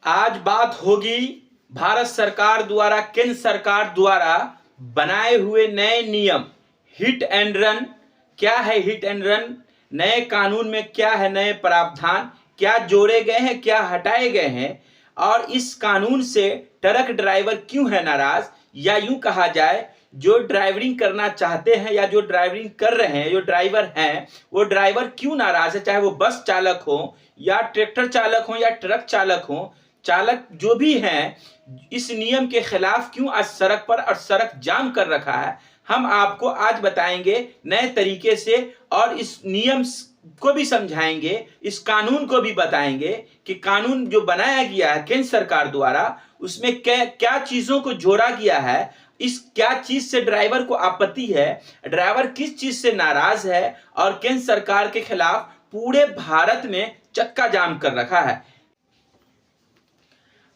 आज बात होगी भारत सरकार द्वारा, केंद्र सरकार द्वारा बनाए हुए नए नियम हिट एंड रन। क्या है हिट एंड रन? नए कानून में क्या है, नए प्रावधान क्या जोड़े गए हैं, क्या हटाए गए हैं, और इस कानून से ट्रक ड्राइवर क्यों है नाराज, या यूं कहा जाए जो ड्राइवरिंग करना चाहते हैं या जो ड्राइवरिंग कर रहे हैं, जो ड्राइवर हैं, वो ड्राइवर क्यों नाराज है, चाहे वो बस चालक हो या ट्रैक्टर चालक हो या ट्रक चालक हो, चालक जो भी हैं, इस नियम के खिलाफ क्यों आज सड़क पर और सड़क जाम कर रखा है। हम आपको आज बताएंगे नए तरीके से, और इस नियम को भी समझाएंगे, इस कानून को भी बताएंगे कि कानून जो बनाया गया है केंद्र सरकार द्वारा, उसमें क्या क्या चीजों को जोड़ा गया है, इस क्या चीज से ड्राइवर को आपत्ति है, ड्राइवर किस चीज से नाराज है, और केंद्र सरकार के खिलाफ पूरे भारत में चक्का जाम कर रखा है।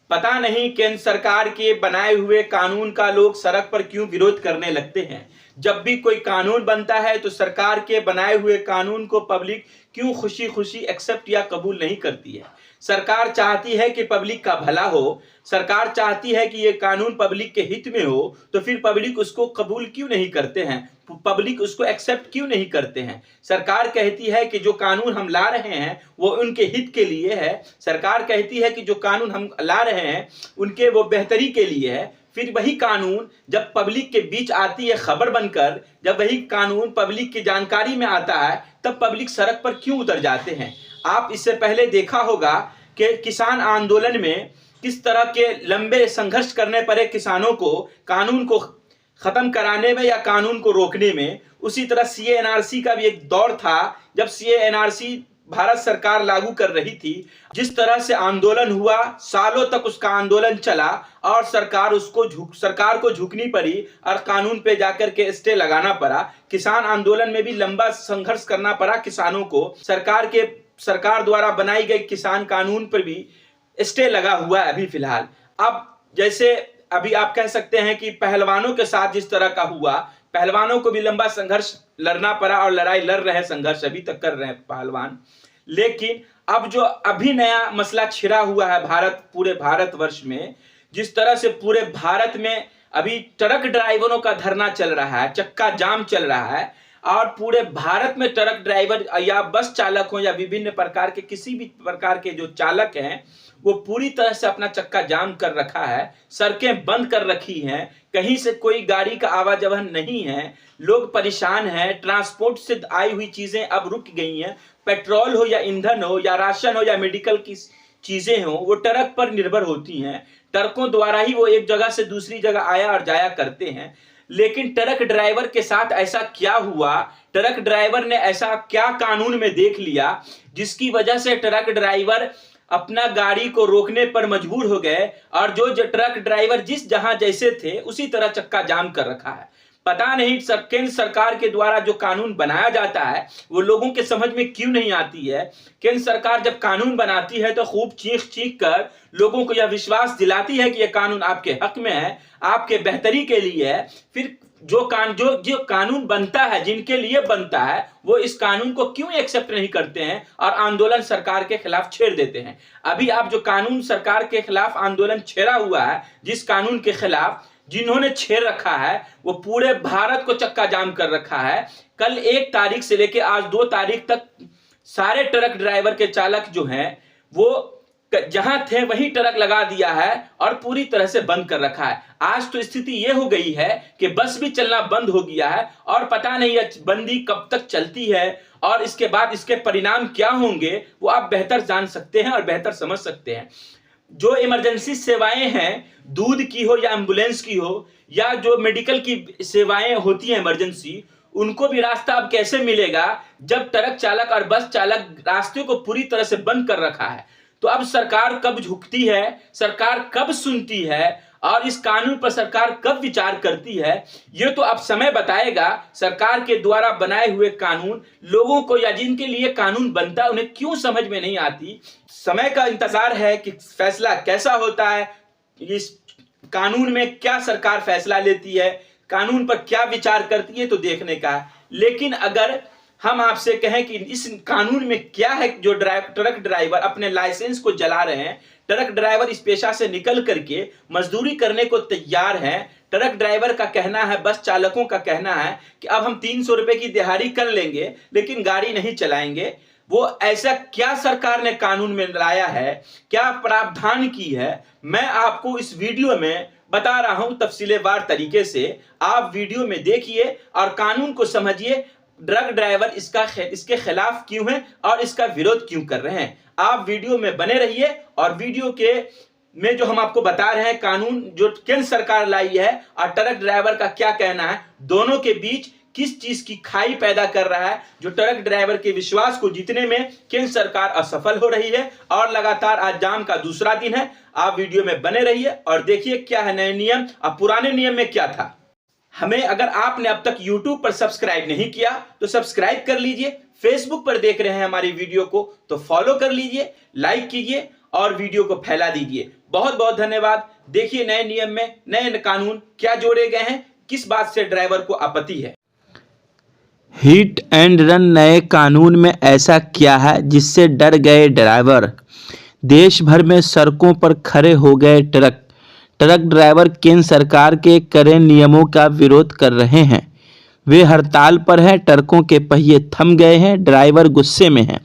पता नहीं केंद्र सरकार के बनाए हुए कानून का लोग सड़क पर क्यों विरोध करने लगते हैं। जब भी कोई कानून बनता है तो सरकार के बनाए हुए कानून को पब्लिक क्यों खुशी खुशी एक्सेप्ट या कबूल नहीं करती है। सरकार चाहती है कि पब्लिक का भला हो, सरकार चाहती है कि ये कानून पब्लिक के हित में हो, तो फिर पब्लिक उसको कबूल क्यों नहीं करते हैं, पब्लिक उसको एक्सेप्ट क्यों नहीं करते हैं। सरकार कहती है कि जो कानून हम ला रहे हैं वो उनके हित के लिए है, सरकार कहती है कि जो कानून हम ला रहे हैं उनके वो बेहतरी के लिए है, फिर वही कानून जब पब्लिक के बीच आती है खबर बनकर, जब वही कानून पब्लिक की जानकारी में आता है, तब पब्लिक सड़क पर क्यों उतर जाते हैं। आप इससे पहले देखा होगा कि किसान आंदोलन में किस तरह के लंबे संघर्ष करने पड़े किसानों को कानून को खत्म कराने में या कानून को रोकने में। उसी तरह सीए एनआरसी का भी एक दौर था, जब सीए एनआरसी भारत सरकार लागू कर रही थी, जिस तरह से आंदोलन हुआ, सालों तक उसका आंदोलन चला और सरकार को झुकनी पड़ी और कानून पे जाकर के स्टे लगाना पड़ा। किसान आंदोलन में भी लंबा संघर्ष करना पड़ा किसानों को। सरकार द्वारा बनाई गई किसान कानून पर भी स्टे लगा हुआ है अभी फिलहाल। अब जैसे अभी आप कह सकते हैं कि पहलवानों के साथ जिस तरह का हुआ, पहलवानों को भी लंबा संघर्ष लड़ना पड़ा और लड़ाई लड़ रहे हैं, संघर्ष अभी तक कर रहे हैं पहलवान। लेकिन अब जो अभी नया मसला छिड़ा हुआ है पूरे भारतवर्ष में, जिस तरह से पूरे भारत में अभी ट्रक ड्राइवरों का धरना चल रहा है, चक्का जाम चल रहा है, और पूरे भारत में ट्रक ड्राइवर या बस चालक हो या विभिन्न प्रकार के किसी भी प्रकार के जो चालक हैं, वो पूरी तरह से अपना चक्का जाम कर रखा है, सड़कें बंद कर रखी हैं, कहीं से कोई गाड़ी का आवाजाही नहीं है, लोग परेशान हैं, ट्रांसपोर्ट से आई हुई चीजें अब रुक गई हैं, पेट्रोल हो या ईंधन हो या राशन हो या मेडिकल की चीजें हो, वो ट्रक पर निर्भर होती हैं, ट्रकों द्वारा ही वो एक जगह से दूसरी जगह आया और जाया करते हैं। लेकिन ट्रक ड्राइवर के साथ ऐसा क्या हुआ, ट्रक ड्राइवर ने ऐसा क्या कानून में देख लिया जिसकी वजह से ट्रक ड्राइवर अपना गाड़ी को रोकने पर मजबूर हो गए, और जो ट्रक ड्राइवर जिस जहां जैसे थे उसी तरह चक्का जाम कर रखा है। पता नहीं केंद्र सरकार के द्वारा जो कानून बनाया जाता है वो लोगों के समझ में क्यों नहीं आती है। केंद्र सरकार जब कानून बनाती है तो खूब चीख चीख कर लोगों को यह विश्वास दिलाती है कि यह कानून आपके हक में है, आपके बेहतरी के लिए है। फिर जो कानून बनता है, जिनके लिए बनता है, वो इस कानून को क्यों एक्सेप्ट नहीं करते हैं और आंदोलन सरकार के खिलाफ छेड़ देते हैं। अभी आप जो कानून सरकार के खिलाफ आंदोलन छेड़ा हुआ है, जिस कानून के खिलाफ जिन्होंने छेड़ रखा है, वो पूरे भारत को चक्का जाम कर रखा है। कल 1 तारीख से लेकर आज 2 तारीख तक सारे ट्रक ड्राइवर के चालक जो हैं वो जहां थे वही ट्रक लगा दिया है और पूरी तरह से बंद कर रखा है। आज तो स्थिति यह हो गई है कि बस भी चलना बंद हो गया है, और पता नहीं है बंदी कब तक चलती है और इसके बाद इसके परिणाम क्या होंगे, वो आप बेहतर जान सकते हैं और बेहतर समझ सकते हैं। जो इमरजेंसी सेवाएं हैं, दूध की हो या एम्बुलेंस की हो या जो मेडिकल की सेवाएं होती हैं इमरजेंसी, उनको भी रास्ता अब कैसे मिलेगा जब ट्रक चालक और बस चालक रास्ते को पूरी तरह से बंद कर रखा है। तो अब सरकार कब झुकती है, सरकार कब सुनती है, और इस कानून पर सरकार कब विचार करती है, ये तो अब समय बताएगा। सरकार के द्वारा बनाए हुए कानून लोगों को या जिनके लिए कानून बनता है उन्हें क्यों समझ में नहीं आती। समय का इंतजार है कि फैसला कैसा होता है, इस कानून में क्या सरकार फैसला लेती है, कानून पर क्या विचार करती है, तो देखने का है। लेकिन अगर हम आपसे कहें कि इस कानून में क्या है जो ट्रक ड्राइवर अपने लाइसेंस को जला रहे हैं। ट्रक ड्राइवर इस पेशा से निकल करके मजदूरी करने को तैयार हैं। ट्रक ड्राइवर का कहना है, बस चालकों का कहना है कि अब हम 300 रुपए की दिहाड़ी कर लेंगे लेकिन गाड़ी नहीं चलाएंगे। वो ऐसा क्या सरकार ने कानून में लाया है, क्या प्रावधान की है, मैं आपको इस वीडियो में बता रहा हूं तफसीलेवार तरीके से। आप वीडियो में देखिए और कानून को समझिए। ट्रक ड्राइवर इसके खिलाफ क्यों है और इसका विरोध क्यों कर रहे हैं। आप वीडियो में बने रहिए और वीडियो के में जो हम आपको बता रहे हैं कानून जो केंद्र सरकार लाई है और ट्रक ड्राइवर का क्या कहना है, दोनों के बीच किस चीज की खाई पैदा कर रहा है जो ट्रक ड्राइवर के विश्वास को जीतने में केंद्र सरकार असफल हो रही है। और लगातार आज जाम का दूसरा दिन है। आप वीडियो में बने रहिए और देखिए क्या है नए नियम और पुराने नियम में क्या था। हमें अगर आपने अब तक YouTube पर सब्सक्राइब नहीं किया तो सब्सक्राइब कर लीजिए। फेसबुक पर देख रहे हैं हमारी वीडियो को तो फॉलो कर लीजिए, लाइक कीजिए और वीडियो को फैला दीजिए। बहुत बहुत धन्यवाद। देखिए नए नियम में नए कानून क्या जोड़े गए हैं, किस बात से ड्राइवर को आपत्ति है। हिट एंड रन नए कानून में ऐसा क्या है जिससे डर गए ड्राइवर। देश भर में सड़कों पर खड़े हो गए ट्रक ड्राइवर केंद्र सरकार के कड़े नियमों का विरोध कर रहे हैं। वे हड़ताल पर हैं, ट्रकों के पहिए थम गए हैं, ड्राइवर गुस्से में हैं।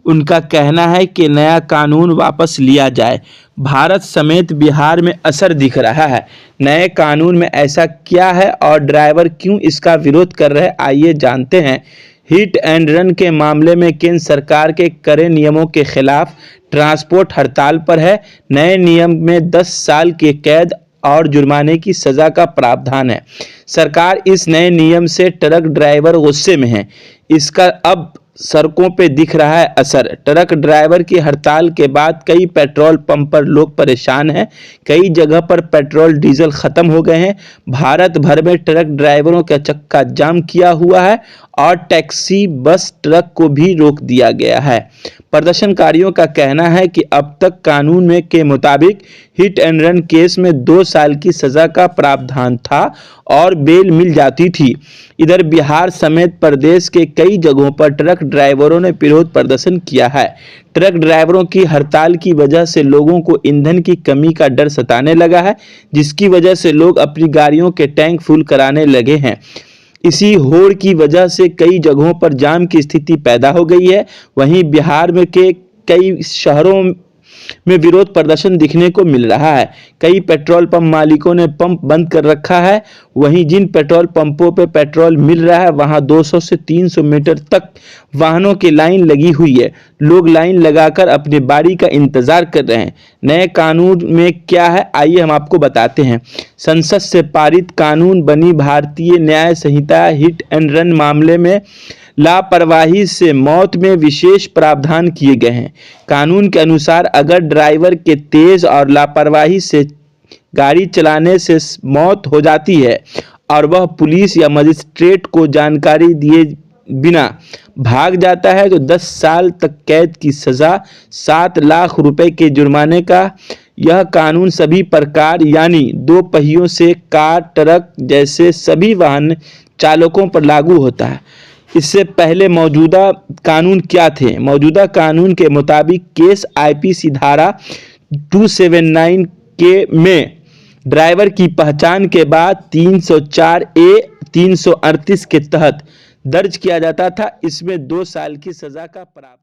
उनका कहना है कि नया कानून वापस लिया जाए। भारत समेत बिहार में असर दिख रहा है। नए कानून में ऐसा क्या है और ड्राइवर क्यों इसका विरोध कर रहे हैं, आइए जानते हैं। हिट एंड रन के मामले में केंद्र सरकार के कड़े नियमों के खिलाफ ट्रांसपोर्ट हड़ताल पर है। नए नियम में 10 साल की कैद और जुर्माने की सजा का प्रावधान है। सरकार इस नए नियम से ट्रक ड्राइवर गुस्से में हैं। इसका अब सड़कों पे दिख रहा है असर। ट्रक ड्राइवर की हड़ताल के बाद कई पेट्रोल पंप पर लोग परेशान हैं। कई जगह पर पेट्रोल डीजल खत्म हो गए हैं। भारत भर में ट्रक ड्राइवरों का चक्का जाम किया हुआ है और टैक्सी, बस, ट्रक को भी रोक दिया गया है। प्रदर्शनकारियों का कहना है कि अब तक कानून में के मुताबिक हिट एंड रन केस में 2 साल की सजा का प्रावधान था और बेल मिल जाती थी। इधर बिहार समेत प्रदेश के कई जगहों पर ट्रक ड्राइवरों ने विरोध प्रदर्शन किया है। ट्रक ड्राइवरों की हड़ताल की वजह से लोगों को ईंधन की कमी का डर सताने लगा है, जिसकी वजह से लोग अपनी गाड़ियों के टैंक फुल कराने लगे हैं। इसी होड़ की वजह से कई जगहों पर जाम की स्थिति पैदा हो गई है। वहीं बिहार में के कई शहरों में विरोध प्रदर्शन दिखने को मिल रहा है। कई पेट्रोल पंप मालिकों ने पंप बंद कर रखा है। वहीं जिन पेट्रोल पंपों पे पेट्रोल मिल रहा है वहां 200 से 300 मीटर तक वाहनों की लाइन लगी हुई है। लोग लाइन लगाकर अपनी बारी का इंतजार कर रहे हैं। नए कानून में क्या है, आइए हम आपको बताते हैं। संसद से पारित कानून बनी भारतीय न्याय संहिता हिट एंड रन मामले में लापरवाही से मौत में विशेष प्रावधान किए गए हैं। कानून के अनुसार अगर ड्राइवर के तेज और लापरवाही से गाड़ी चलाने से मौत हो जाती है और वह पुलिस या मजिस्ट्रेट को जानकारी दिए बिना भाग जाता है तो 10 साल तक कैद की सजा, 7 लाख रुपए के जुर्माने का यह कानून सभी प्रकार यानी 2 पहियों से कार, ट्रक जैसे सभी वाहन चालकों पर लागू होता है। इससे पहले मौजूदा कानून क्या थे? मौजूदा कानून के मुताबिक केस आईपीसी धारा 279 के में ड्राइवर की पहचान के बाद 304A 338 के तहत दर्ज किया जाता था। इसमें 2 साल की सजा का प्रावधान